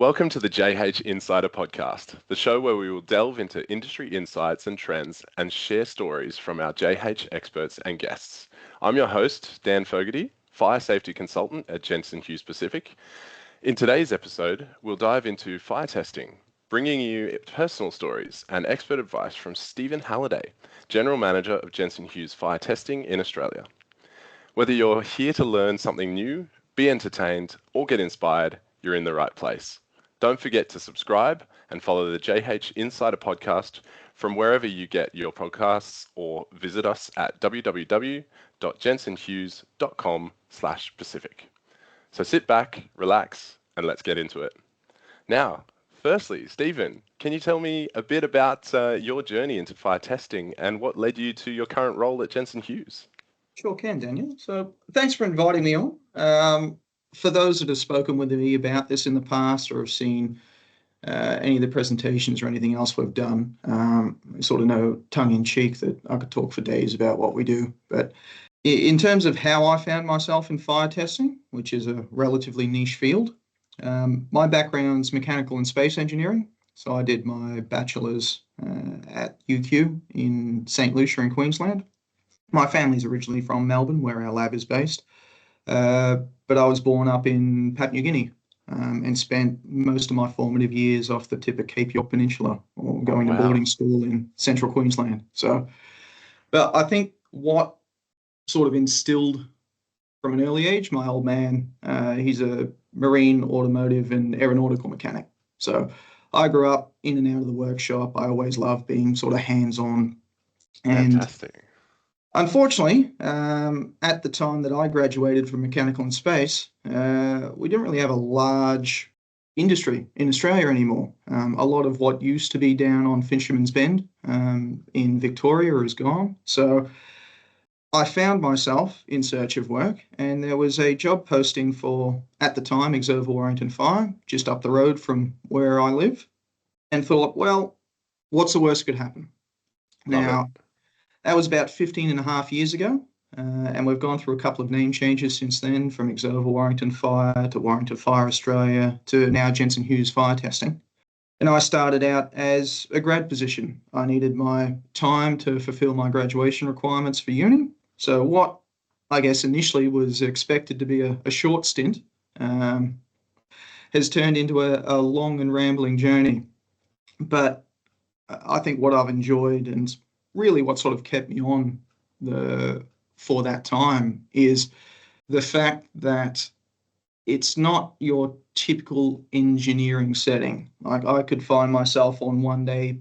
Welcome to the JH Insider Podcast, the show where we will delve into industry insights and trends and share stories from our JH experts and guests. I'm your host, Dan Fogerty, Fire Safety Consultant at Jensen Hughes Pacific. In today's episode, we'll dive into fire testing, bringing you personal stories and expert advice from Steven Halliday, General Manager of Jensen Hughes Fire Testing in Australia. Whether you're here to learn something new, be entertained, or get inspired, you're in the right place. Don't forget to subscribe and follow the JH Insider Podcast from wherever you get your podcasts, or visit us at www.jensenhughes.com/Pacific. So sit back, relax, and let's get into it. Now, firstly, Stephen, can you tell me a bit about your journey into fire testing and what led you to your current role at Jensen Hughes? Sure can, Daniel. So thanks for inviting me on. For those that have spoken with me about this in the past or have seen any of the presentations or anything else we've done, sort of know tongue-in-cheek that I could talk for days about what we do. But in terms of how I found myself in fire testing, which is a relatively niche field, my background's mechanical and space engineering. So I did my bachelor's at UQ in St. Lucia in Queensland. My family's originally from Melbourne, where our lab is based. But I was born up in Papua New Guinea and spent most of my formative years off the tip of Cape York Peninsula, or going to boarding school in central Queensland. So, but I think what sort of instilled from an early age, my old man, he's a marine, automotive and aeronautical mechanic. So I grew up in and out of the workshop. I always loved being sort of hands-on. And Fantastic. unfortunately, at the time that I graduated from mechanical and space, we didn't really have a large industry in Australia anymore. A lot of what used to be down on Fisherman's Bend in Victoria is gone. So I found myself in search of work, and there was a job posting for, at the time, Exova Warrington Fire, just up the road from where I live, and thought, well, what's the worst that could happen? Now, that was about 15 and a half years ago, and we've gone through a couple of name changes since then, from Exova Warrington Fire to Warrington Fire Australia to now Jensen Hughes Fire Testing. And I started out as a grad position. I needed my time to fulfill my graduation requirements for uni. So what I guess initially was expected to be a short stint has turned into a long and rambling journey. But I think what I've enjoyed, and really what sort of kept me on for that time, is the fact that it's not your typical engineering setting. Like, I could find myself on one day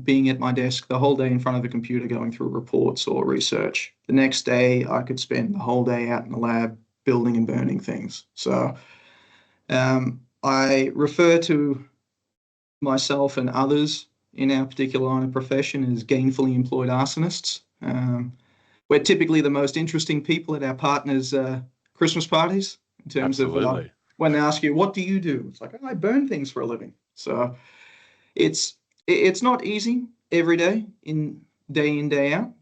being at my desk the whole day in front of a computer going through reports or research. The next day I could spend the whole day out in the lab building and burning things. So I refer to myself and others in our particular line of profession as gainfully employed arsonists. We're typically the most interesting people at our partners' Christmas parties, in terms of when they ask you, what do you do? It's like, I burn things for a living. So it's not easy every day, day out.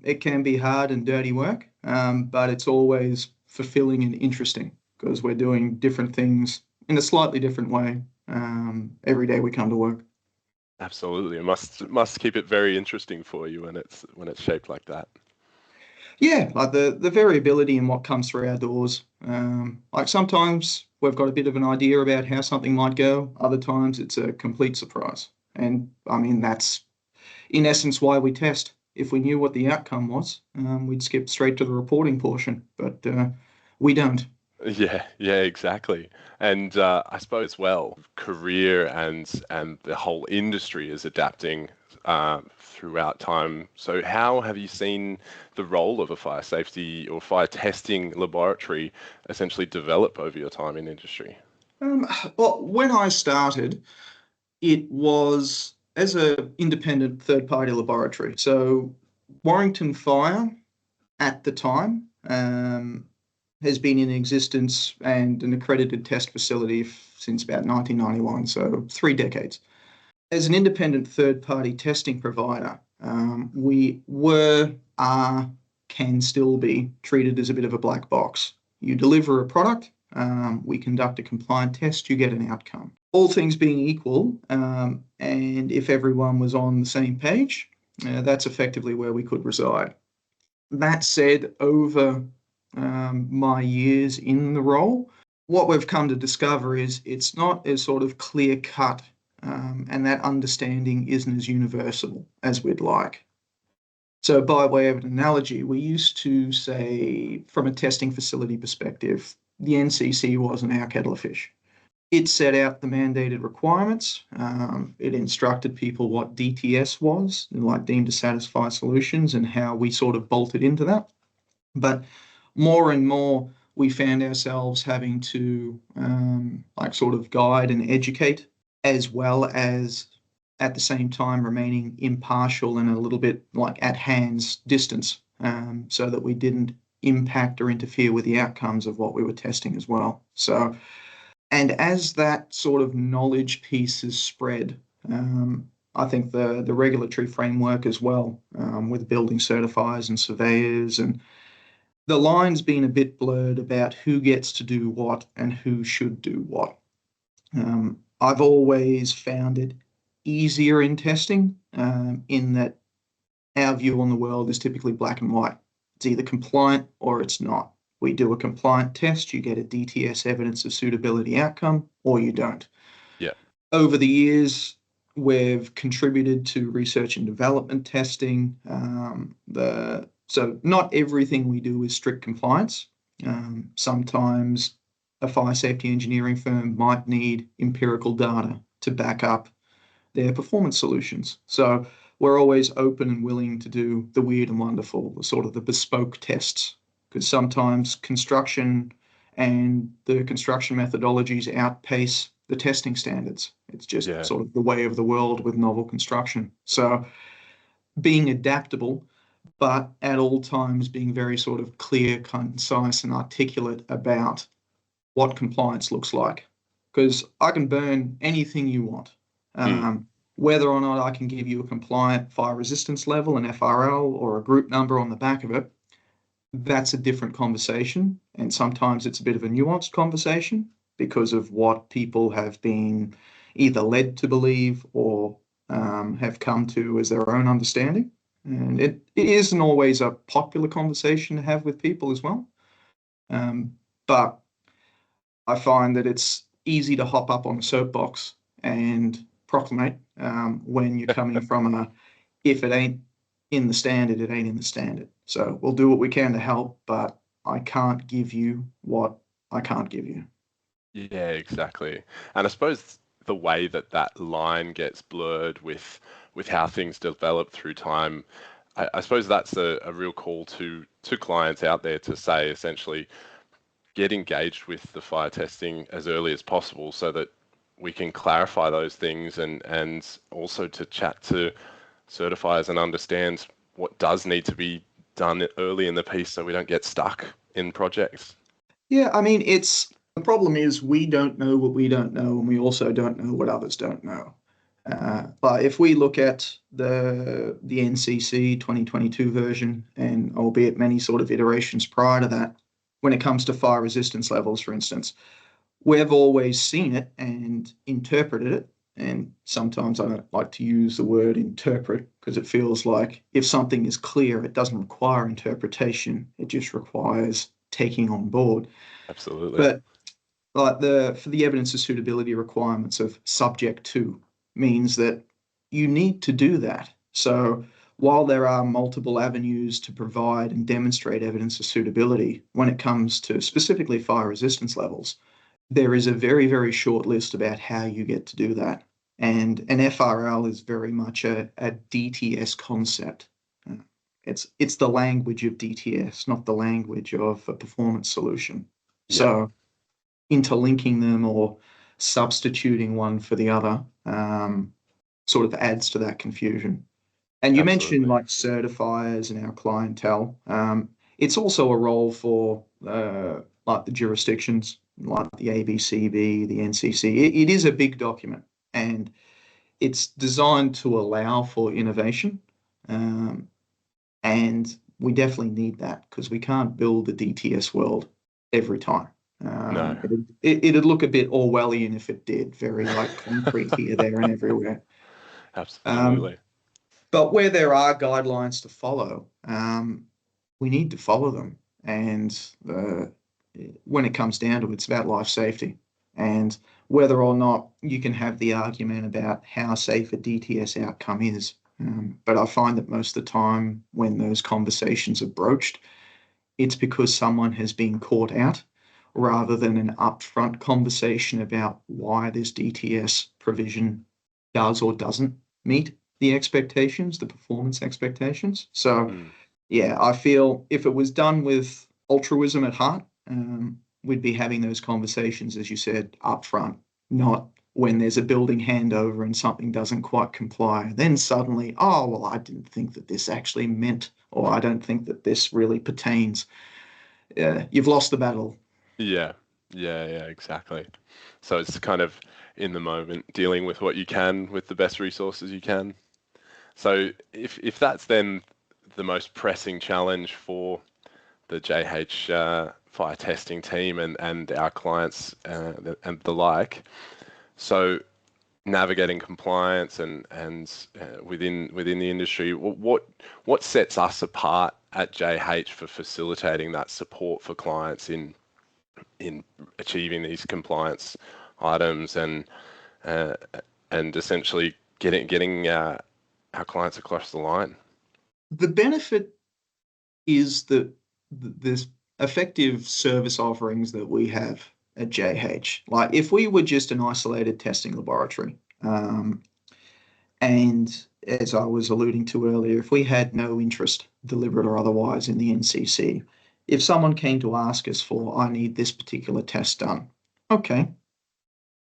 It can be hard and dirty work, but it's always fulfilling and interesting, because we're doing different things in a slightly different way every day we come to work. Absolutely, it must keep it very interesting for you when it's shaped like that. Yeah, like the variability in what comes through our doors. Like, sometimes we've got a bit of an idea about how something might go. Other times it's a complete surprise. And I mean, that's in essence why we test. If we knew what the outcome was, we'd skip straight to the reporting portion, but we don't. Yeah, exactly. And I suppose, well, career and the whole industry is adapting throughout time. So how have you seen the role of a fire safety or fire testing laboratory essentially develop over your time in industry? Well, when I started, it was as an independent third-party laboratory. So Warrington Fire at the time has been in existence and an accredited test facility since about 1991, so 3 decades. As an independent third-party testing provider, we can still be treated as a bit of a black box. You deliver a product, we conduct a compliant test, you get an outcome. All things being equal, and if everyone was on the same page, that's effectively where we could reside. That said, over my years in the role, what we've come to discover is it's not as sort of clear cut, and that understanding isn't as universal as we'd like. So by way of an analogy, we used to say, from a testing facility perspective, the NCC wasn't our kettle of fish. It set out the mandated requirements. It instructed people what DTS was, like deemed to satisfy solutions, and how we sort of bolted into that. But more and more, we found ourselves having to like sort of guide and educate, as well as at the same time remaining impartial and a little bit like at hand's distance, so that we didn't impact or interfere with the outcomes of what we were testing as well. So, and as that sort of knowledge piece is spread, I think the regulatory framework as well, with building certifiers and surveyors, and the line's been a bit blurred about who gets to do what and who should do what. I've always found it easier in testing, in that our view on the world is typically black and white. It's either compliant or it's not. We do a compliant test, you get a DTS evidence of suitability outcome, or you don't. Yeah. Over the years, we've contributed to research and development testing. So not everything we do is strict compliance. Sometimes a fire safety engineering firm might need empirical data to back up their performance solutions. So we're always open and willing to do the weird and wonderful, the sort of the bespoke tests, because sometimes construction and the construction methodologies outpace the testing standards. It's just sort of the way of the world with novel construction. So being adaptable, but at all times being very sort of clear, concise, and articulate about what compliance looks like. Because I can burn anything you want. Whether or not I can give you a compliant fire resistance level, an FRL, or a group number on the back of it, that's a different conversation. And sometimes it's a bit of a nuanced conversation because of what people have been either led to believe or have come to as their own understanding. And it isn't always a popular conversation to have with people as well. But I find that it's easy to hop up on a soapbox and proclamate when you're coming from if it ain't in the standard, it ain't in the standard. So we'll do what we can to help, but I can't give you what I can't give you. Yeah, exactly. And I suppose the way that that line gets blurred with how things develop through time, I suppose that's a real call to clients out there to say, essentially, get engaged with the fire testing as early as possible so that we can clarify those things, and also to chat to certifiers and understand what does need to be done early in the piece so we don't get stuck in projects. Yeah, I mean, the problem is we don't know what we don't know, and we also don't know what others don't know. But if we look at the NCC 2022 version, and albeit many sort of iterations prior to that, when it comes to fire resistance levels, for instance, we've always seen it and interpreted it. And sometimes I don't like to use the word interpret because it feels like if something is clear, it doesn't require interpretation. It just requires taking on board. Absolutely. But like for the evidence of suitability requirements of subject to means that you need to do that. So while there are multiple avenues to provide and demonstrate evidence of suitability, when it comes to specifically fire resistance levels, there is a very, very short list about how you get to do that. And an FRL is very much a DTS concept. It's the language of DTS, not the language of a performance solution. Yeah. So interlinking them or substituting one for the other sort of adds to that confusion. And you mentioned like certifiers and our clientele. It's also a role for like the jurisdictions, like the ABCB, the NCC. It is a big document, and it's designed to allow for innovation. And we definitely need that because we can't build the DTS world every time. No, It'd look a bit Orwellian if it did, very like concrete here, there, and everywhere. Um, absolutely. but where there are guidelines to follow, we need to follow them. And when it comes down to it, it's about life safety. And whether or not you can have the argument about how safe a DTS outcome is. But I find that most of the time when those conversations are broached, it's because someone has been caught out rather than an upfront conversation about why this DTS provision does or doesn't meet the expectations, the performance expectations. So, Mm. yeah, I feel if it was done with altruism at heart, we'd be having those conversations, as you said, upfront, not when there's a building handover and something doesn't quite comply. Then suddenly, oh, well, I didn't think that this actually meant, or I don't think that this really pertains. You've lost the battle. Yeah, yeah, exactly. So it's kind of in the moment, dealing with what you can with the best resources you can. So if that's then the most pressing challenge for the JH fire testing team and our clients and the like, so navigating compliance and within the industry, what sets us apart at JH for facilitating that support for clients in achieving these compliance items uh, and essentially getting our clients across the line. The benefit is that there's effective service offerings that we have at JH. Like if we were just an isolated testing laboratory, and as I was alluding to earlier, if we had no interest, deliberate or otherwise, in the NCC, if someone came to ask us for, I need this particular test done, okay,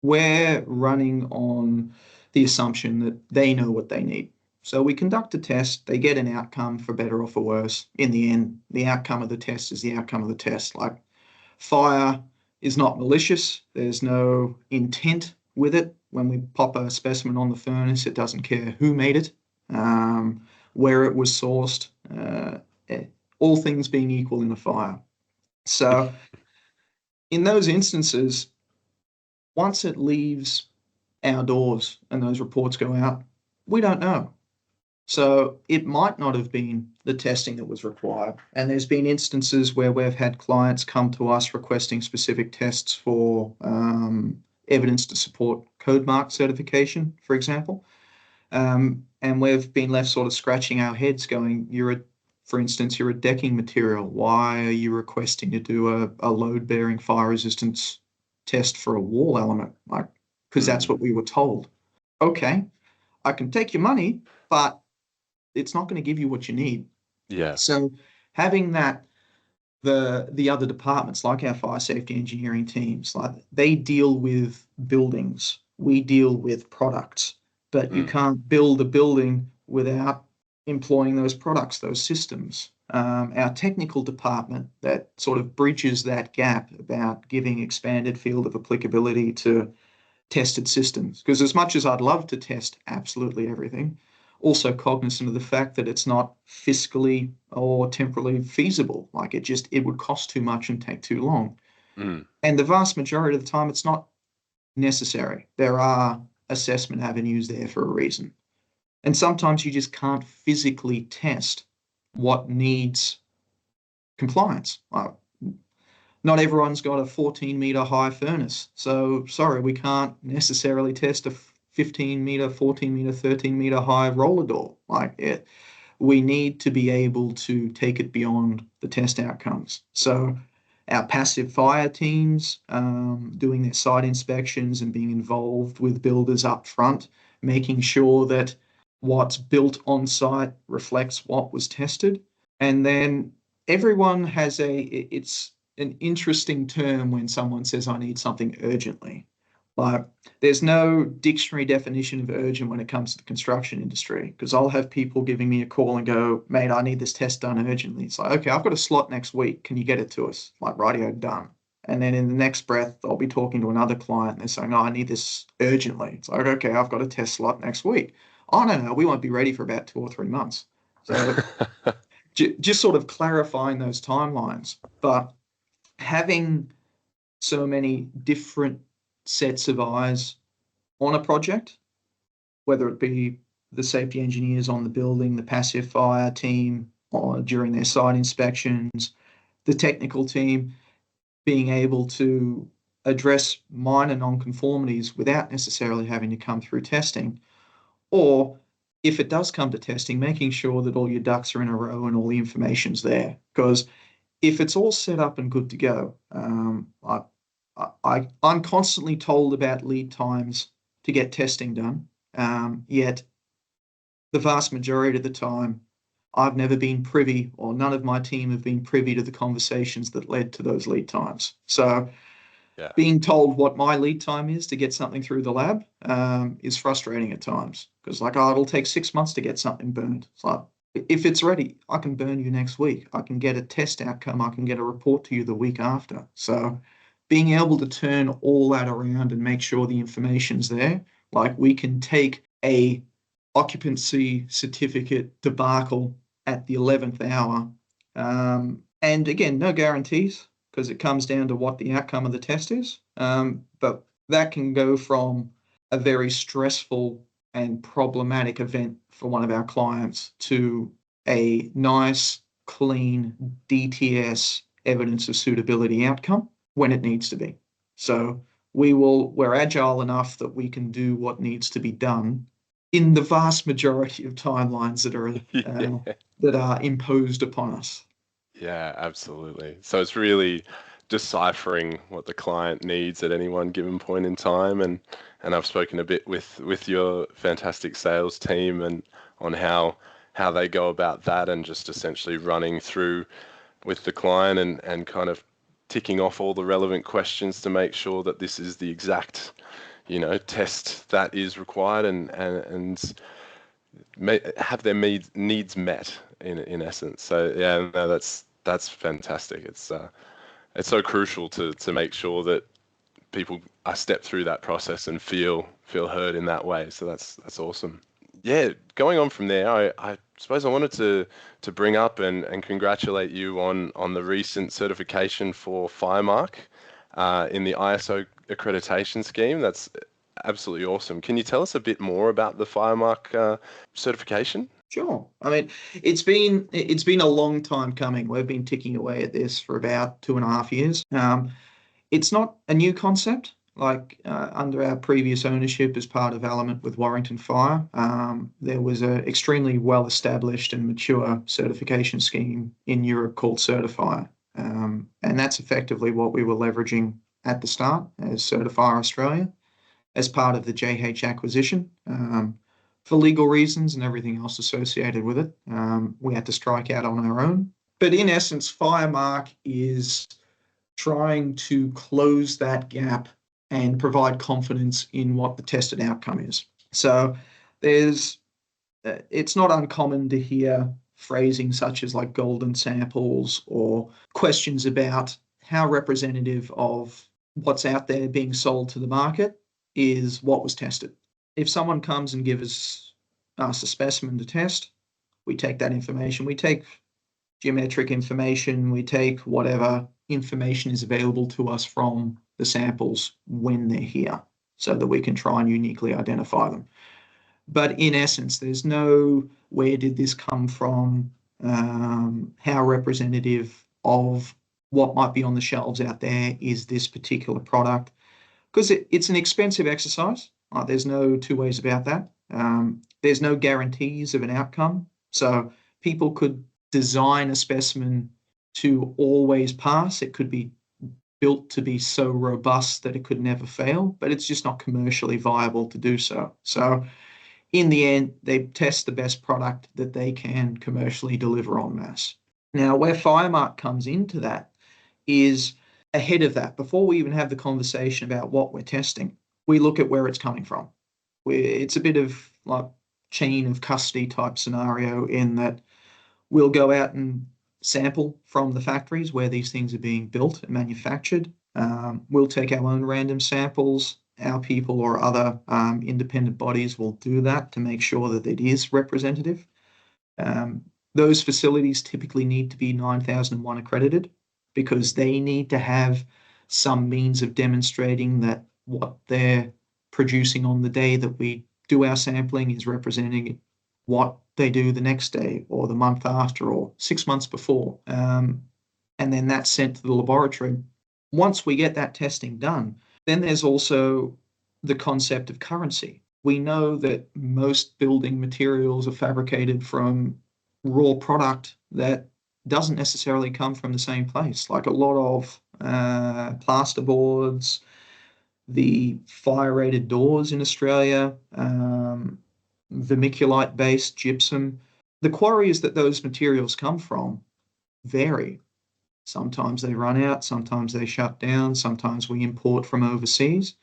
we're running on the assumption that they know what they need. So we conduct a test, they get an outcome for better or for worse. In the end, the outcome of the test is the outcome of the test. Like fire is not malicious, there's no intent with it. When we pop a specimen on the furnace, it doesn't care who made it, where it was sourced, all things being equal in a fire. So in those instances, once it leaves our doors and those reports go out, we don't know. So it might not have been the testing that was required. And there's been instances where we've had clients come to us requesting specific tests for evidence to support code mark certification, for example. And we've been left sort of scratching our heads going, for instance, you're a decking material. Why are you requesting to do a load-bearing fire resistance test for a wall element? Like, because that's what we were told. Okay, I can take your money, but it's not going to give you what you need. Yeah. So having that, the other departments like our fire safety engineering teams, like they deal with buildings, we deal with products, but you can't build a building without employing those products, those systems. Our technical department that sort of bridges that gap about giving expanded field of applicability to tested systems. Because as much as I'd love to test absolutely everything, also cognizant of the fact that it's not fiscally or temporally feasible. Like it would cost too much and take too long. And the vast majority of the time, it's not necessary. There are assessment avenues there for a reason. And sometimes you just can't physically test what needs compliance. Not everyone's got a 14-meter high furnace. So, sorry, we can't necessarily test a 15-meter, 14-meter, 13-meter high roller door. We need to be able to take it beyond the test outcomes. So, our passive fire teams doing their site inspections and being involved with builders up front, making sure that what's built on site reflects what was tested. And then everyone has it's an interesting term when someone says, I need something urgently. Like, there's no dictionary definition of urgent when it comes to the construction industry, because I'll have people giving me a call and go, mate, I need this test done urgently. It's like, okay, I've got a slot next week. Can you get it to us? Like, rightio, done. And then in the next breath, I'll be talking to another client and they're saying, oh, I need this urgently. It's like, okay, I've got a test slot next week. Oh, no, we won't be ready for about 2 or 3 months. So just sort of clarifying those timelines. But having so many different sets of eyes on a project, whether it be the safety engineers on the building, the passive fire team or during their site inspections, the technical team being able to address minor non-conformities without necessarily having to come through testing, or if it does come to testing, making sure that all your ducks are in a row and all the information's there. Because if it's all set up and good to go, I'm constantly told about lead times to get testing done, yet the vast majority of the time, I've never been privy, or none of my team have been privy to the conversations that led to those lead times. So Yeah. being told what my lead time is to get something through the lab is frustrating at times, because it'll take 6 months to get something burned. It's like, if it's ready, I can burn you next week. I can get a test outcome. I can get a report to you the week after. So being able to turn all that around and make sure the information's there, like we can take a occupancy certificate debacle at the 11th hour. And again, no guarantees, because it comes down to what the outcome of the test is. But that can go from a very stressful and problematic event for one of our clients to a nice, clean DTS evidence of suitability outcome when it needs to be. So we're agile enough that we can do what needs to be done in the vast majority of timelines that are imposed upon us. Yeah, absolutely. So it's really deciphering what the client needs at any one given point in time, and I've spoken a bit with your fantastic sales team and on how they go about that, and just essentially running through with the client and kind of ticking off all the relevant questions to make sure that this is the exact, test that is required, and have their needs met in essence. So yeah, no, that's fantastic. It's so crucial to make sure that people are step through that process and feel heard in that way. So that's awesome. Yeah, going on from there, I suppose I wanted to bring up and congratulate you on the recent certification for FireMark in the ISO accreditation scheme. That's absolutely awesome. Can you tell us a bit more about the FireMark certification? Sure. I mean, it's been a long time coming. We've been ticking away at this for about 2.5 years. It's not a new concept. Under our previous ownership as part of Element with Warrington Fire, there was an extremely well-established and mature certification scheme in Europe called Certifier. And that's effectively what we were leveraging at the start as Certifier Australia as part of the JH acquisition. For legal reasons and everything else associated with it, we had to strike out on our own. But in essence, FireMark is trying to close that gap and provide confidence in what the tested outcome is. So it's not uncommon to hear phrasing such as golden samples or questions about how representative of what's out there being sold to the market is what was tested. If someone comes and gives us a specimen to test, we take that information. We take geometric information. We take whatever information is available to us from the samples when they're here so that we can try and uniquely identify them. But in essence, there's no where did this come from, how representative of what might be on the shelves out there is this particular product, because it's an expensive exercise. There's no two ways about that. There's no guarantees of an outcome. So people could design a specimen to always pass. It could be built to be so robust that it could never fail, but it's just not commercially viable to do so. So in the end, they test the best product that they can commercially deliver en masse. Now, where FireMark comes into that is ahead of that. Before we even have the conversation about what we're testing, we look at where it's coming from. It's a bit of chain of custody type scenario in that we'll go out and sample from the factories where these things are being built and manufactured. We'll take our own random samples. Our people or other independent bodies will do that to make sure that it is representative. Those facilities typically need to be 9001 accredited because they need to have some means of demonstrating that what they're producing on the day that we do our sampling is representing what they do the next day or the month after or 6 months before. And then that's sent to the laboratory. Once we get that testing done, then there's also the concept of currency. We know that most building materials are fabricated from raw product that doesn't necessarily come from the same place. Like a lot of plasterboards, the fire-rated doors in Australia, vermiculite-based gypsum. The quarries that those materials come from vary. Sometimes they run out, sometimes they shut down, sometimes we import from overseas.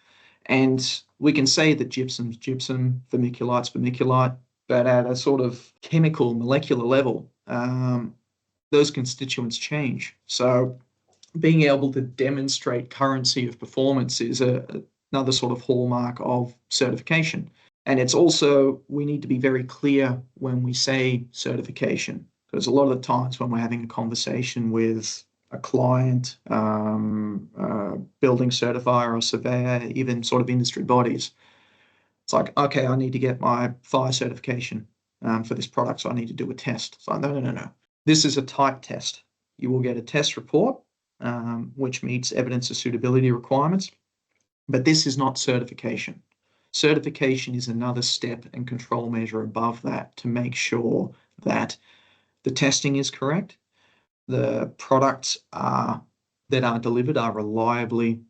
And we can say that gypsum's gypsum, vermiculite's vermiculite, but at a sort of chemical, molecular level, those constituents change. So being able to demonstrate currency of performance is another sort of hallmark of certification. And it's also, we need to be very clear when we say certification, because a lot of the times when we're having a conversation with a client, building certifier or surveyor, even sort of industry bodies, it's like, okay, I need to get my fire certification for this product, so I need to do a test. It's like, no. This is a type test. You will get a test report, which meets evidence of suitability requirements, but this is not certification. Certification is another step and control measure above that to make sure that the testing is correct, the products that are delivered are reliably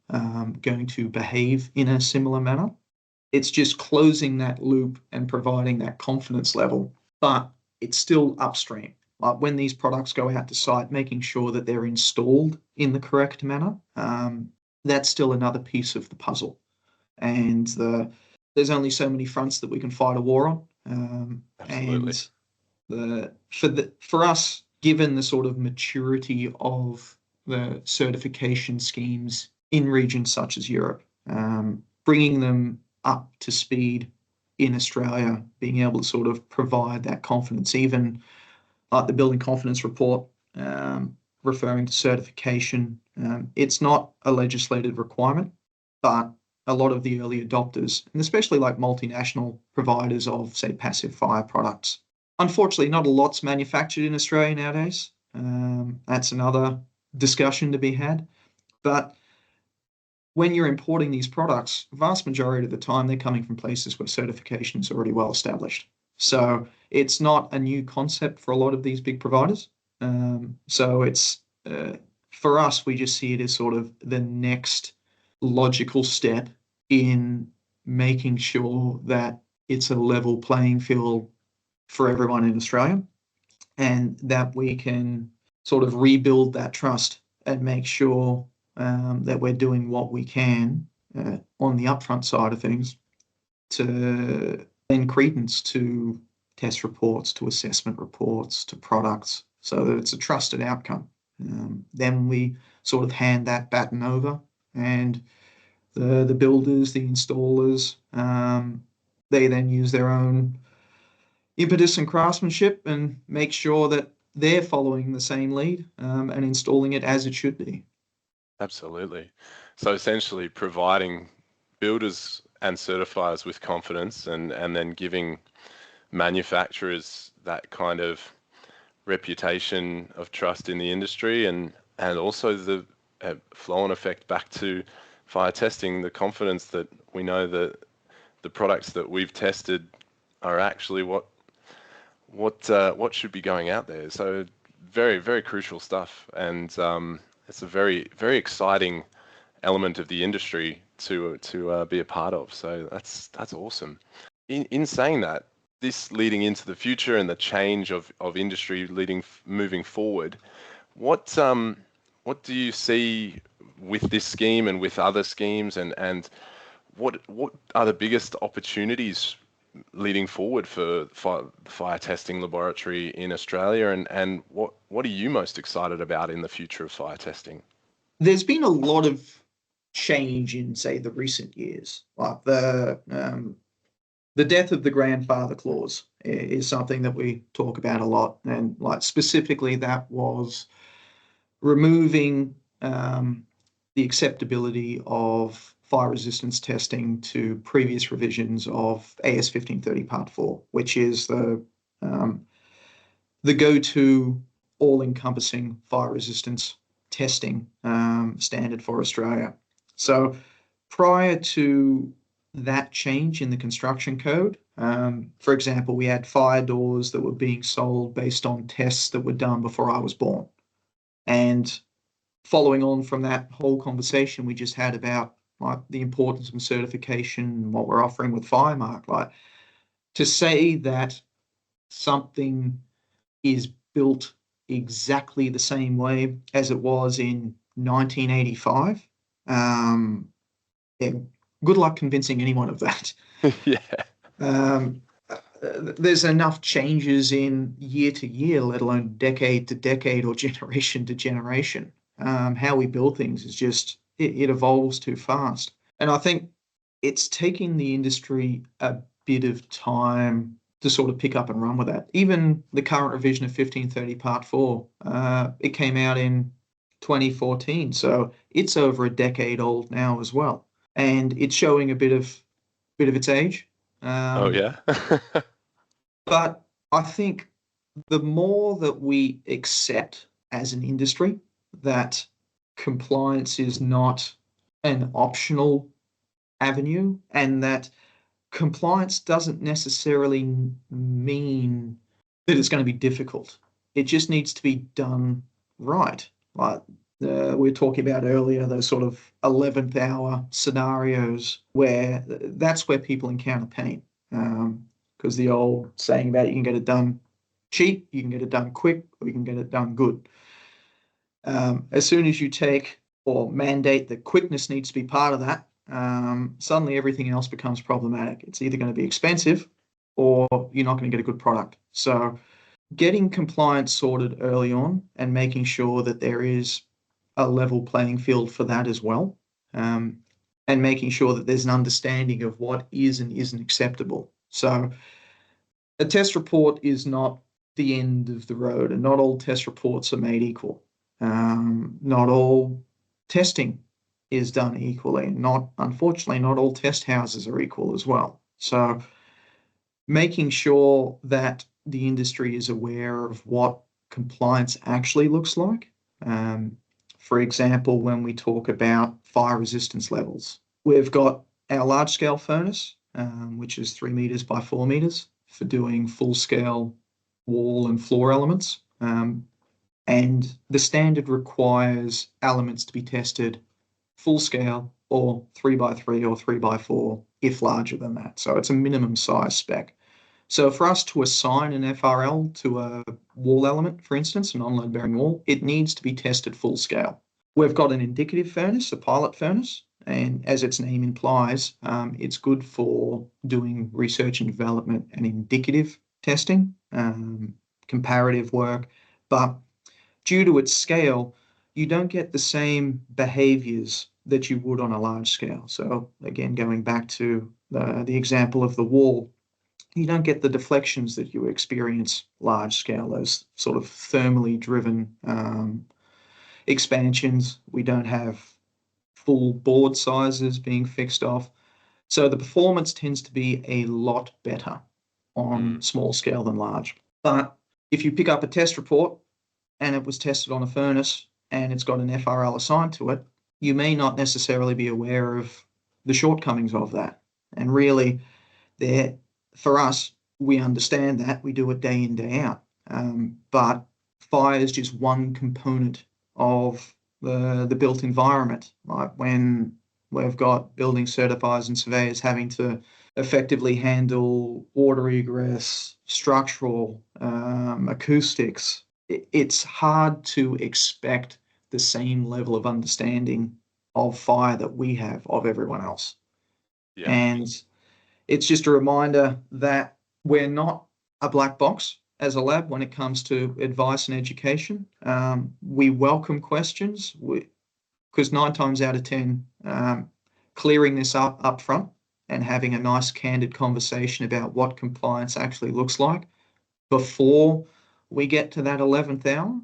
going to behave in a similar manner. It's just closing that loop and providing that confidence level, but it's still upstream. Like when these products go out to site, making sure that they're installed in the correct manner, that's still another piece of the puzzle. And there's only so many fronts that we can fight a war on. Absolutely. And for us, given the sort of maturity of the certification schemes in regions such as Europe, bringing them up to speed in Australia, being able to sort of provide that confidence, even like the Building Confidence Report, referring to certification. It's not a legislated requirement, but a lot of the early adopters, and especially like multinational providers of, say, passive fire products. Unfortunately, not a lot's manufactured in Australia nowadays. That's another discussion to be had. But when you're importing these products, vast majority of the time, they're coming from places where certification is already well established. So it's not a new concept for a lot of these big providers. So it's, for us, we just see it as sort of the next logical step in making sure that it's a level playing field for everyone in Australia, and that we can sort of rebuild that trust and make sure that we're doing what we can on the upfront side of things to lend credence to test reports, to assessment reports, to products, so that it's a trusted outcome. Then we sort of hand that baton over, and the builders, the installers, they then use their own impetus and craftsmanship and make sure that they're following the same lead and installing it as it should be. Absolutely. So essentially providing builders and certifiers with confidence, and then giving manufacturers that kind of reputation of trust in the industry, and also the flow-on effect back to fire testing, the confidence that we know that the products that we've tested are actually what should be going out there. So very, very crucial stuff, and it's a very, very exciting element of the industry to be a part of. So that's awesome. In saying that, this leading into the future and the change of industry moving forward, what do you see with this scheme and with other schemes, and what are the biggest opportunities leading forward for fire testing laboratory in Australia, and what are you most excited about in the future of fire testing? There's been a lot of change in, say, the recent years. Like the death of the grandfather clause is something that we talk about a lot, and like specifically that was removing the acceptability of fire resistance testing to previous revisions of AS 1530 Part 4, which is the go-to all-encompassing fire resistance testing standard for Australia. So prior to that change in the construction code, for example, we had fire doors that were being sold based on tests that were done before I was born. And following on from that whole conversation we just had about like the importance of certification and what we're offering with FireMark, like to say that something is built exactly the same way as it was in 1985. Yeah, good luck convincing anyone of that. Yeah. There's enough changes in year to year, let alone decade to decade or generation to generation. How we build things is just, it evolves too fast. And I think it's taking the industry a bit of time to sort of pick up and run with that. Even the current revision of 1530 Part 4, it came out in 2014, so it's over a decade old now as well. And it's showing a bit of its age. Oh, yeah. But I think the more that we accept as an industry that compliance is not an optional avenue, and that compliance doesn't necessarily mean that it's going to be difficult. It just needs to be done right. Like we were talking about earlier, those sort of 11th hour scenarios where that's where people encounter pain. Because the old saying about you can get it done cheap, you can get it done quick, or you can get it done good. As soon as you take or mandate that quickness needs to be part of that, suddenly everything else becomes problematic. It's either going to be expensive or you're not going to get a good product. So getting compliance sorted early on and making sure that there is a level playing field for that as well, and making sure that there's an understanding of what is and isn't acceptable. So a test report is not the end of the road, and not all test reports are made equal. Not all testing is done equally. Unfortunately, not all test houses are equal as well. So making sure that the industry is aware of what compliance actually looks like. For example, when we talk about fire resistance levels, we've got our large scale furnace, which is 3 meters by 4 meters for doing full scale wall and floor elements. And the standard requires elements to be tested full scale or 3x3 or 3x4 if larger than that. So it's a minimum size spec. So for us to assign an FRL to a wall element, for instance, a non-load bearing wall, it needs to be tested full scale. We've got an indicative furnace, a pilot furnace, and as its name implies, it's good for doing research and development and indicative testing, comparative work, but due to its scale, you don't get the same behaviors that you would on a large scale. So again, going back to the example of the wall, you don't get the deflections that you experience large scale, those sort of thermally driven expansions. We don't have full board sizes being fixed off. So the performance tends to be a lot better on small scale than large. But if you pick up a test report and it was tested on a furnace and it's got an FRL assigned to it, you may not necessarily be aware of the shortcomings of that. And really, for us, we understand that. We do it day in, day out. But fire is just one component of the built environment. Like when we've got building certifiers and surveyors having to effectively handle water egress, structural, acoustics, it's hard to expect the same level of understanding of fire that we have of everyone else. Yeah. And it's just a reminder that we're not a black box as a lab when it comes to advice and education. We welcome questions because 9 times out of 10, clearing this up front and having a nice candid conversation about what compliance actually looks like before we get to that 11th hour,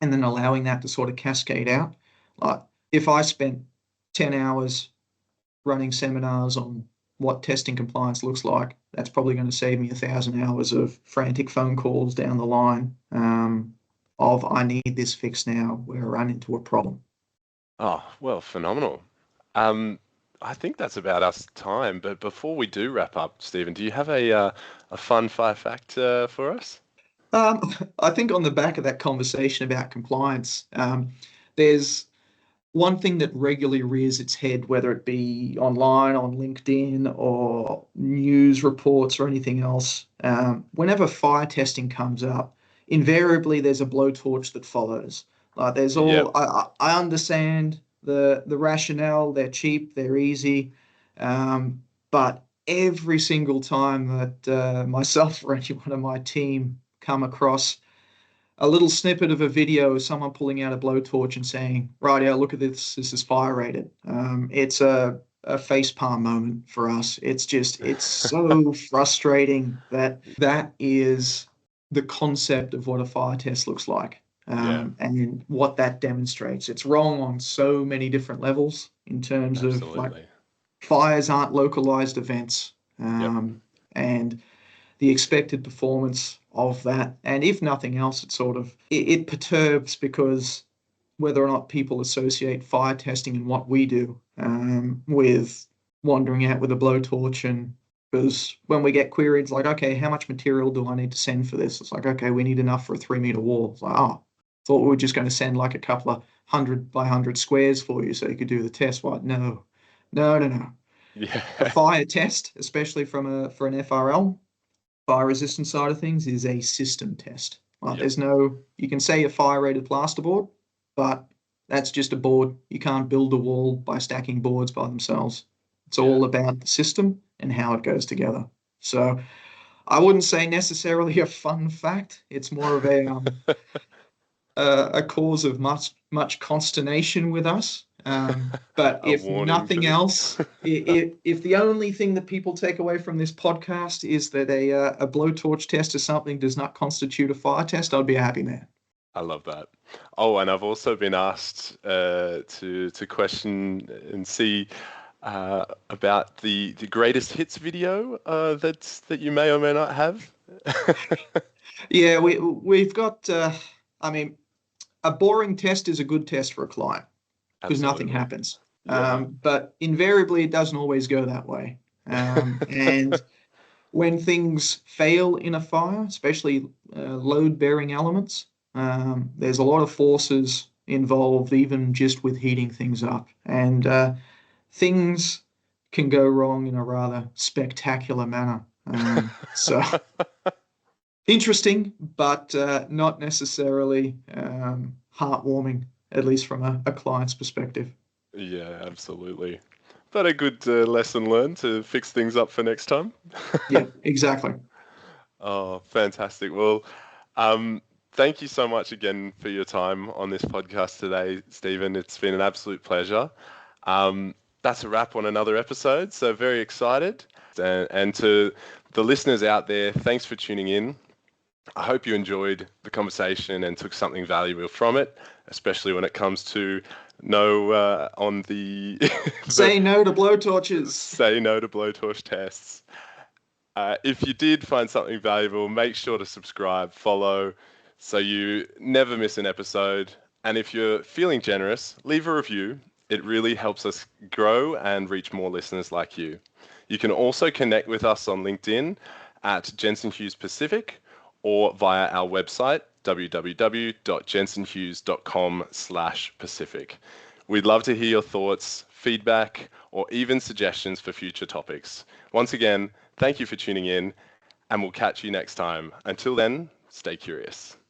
and then allowing that to sort of cascade out. Like if I spent 10 hours running seminars on what testing compliance looks like, that's probably going to save me 1,000 hours of frantic phone calls down the line of I need this fixed now where I run into a problem. Oh, well, phenomenal. Um, I think that's about us time. But before we do wrap up, Stephen, do you have a fun fire fact for us? Um, I think on the back of that conversation about compliance, there's one thing that regularly rears its head, whether it be online, on LinkedIn, or news reports or anything else. Whenever fire testing comes up, invariably there's a blowtorch that follows. Like there's all Yep. I understand the rationale. They're cheap, they're easy, but every single time that myself or anyone on my team come across a little snippet of a video of someone pulling out a blowtorch and saying, right, yeah, look at this, this is fire rated. It's a facepalm moment for us. It's so frustrating that that is the concept of what a fire test looks like. Yeah, And what that demonstrates. It's wrong on so many different levels in terms of like absolutely. fires aren't localized events. Yep. And the expected performance of that. And if nothing else, it perturbs because whether or not people associate fire testing and what we do with wandering out with a blowtorch. And because when we get queries like, okay, how much material do I need to send for this? It's like, okay, we need enough for a 3 meter wall. It's like, oh, thought we were just going to send like a couple of 100 by 100 squares for you so you could do the test. What? No, no, no, no. A Yeah. fire test, especially for an FRL, fire resistance side of things, is a system test. Like Yep. there's no, you can say a fire rated plasterboard, but that's just a board. You can't build a wall by stacking boards by themselves. It's Yeah. all about the system and how it goes together. So I wouldn't say necessarily a fun fact. It's more of a cause of much consternation with us. But A if warning nothing to. else, if the only thing that people take away from this podcast is that a blowtorch test or something does not constitute a fire test, I'd be a happy man. I love that. Oh, and I've also been asked to question and see about the greatest hits video that you may or may not have. Yeah, we've got. I mean, a boring test is a good test for a client because nothing Absolutely. happens. Yeah. But invariably, it doesn't always go that way. And when things fail in a fire, especially load-bearing elements, there's a lot of forces involved, even just with heating things up. And things can go wrong in a rather spectacular manner. So interesting, but not necessarily heartwarming, at least from a client's perspective. Yeah, absolutely. But a good lesson learned to fix things up for next time. Yeah, exactly. Oh, fantastic. Well, thank you so much again for your time on this podcast today, Stephen. It's been an absolute pleasure. That's a wrap on another episode. So very excited. And to the listeners out there, thanks for tuning in. I hope you enjoyed the conversation and took something valuable from it, especially when it comes to no on the the Say no to blowtorches. say no to blowtorch tests. If you did find something valuable, make sure to subscribe, follow, so you never miss an episode. And if you're feeling generous, leave a review. It really helps us grow and reach more listeners like you. You can also connect with us on LinkedIn at Jensen Hughes Pacific or via our website, www.jensenhughes.com/Pacific. We'd love to hear your thoughts, feedback, or even suggestions for future topics. Once again, thank you for tuning in, and we'll catch you next time. Until then, stay curious.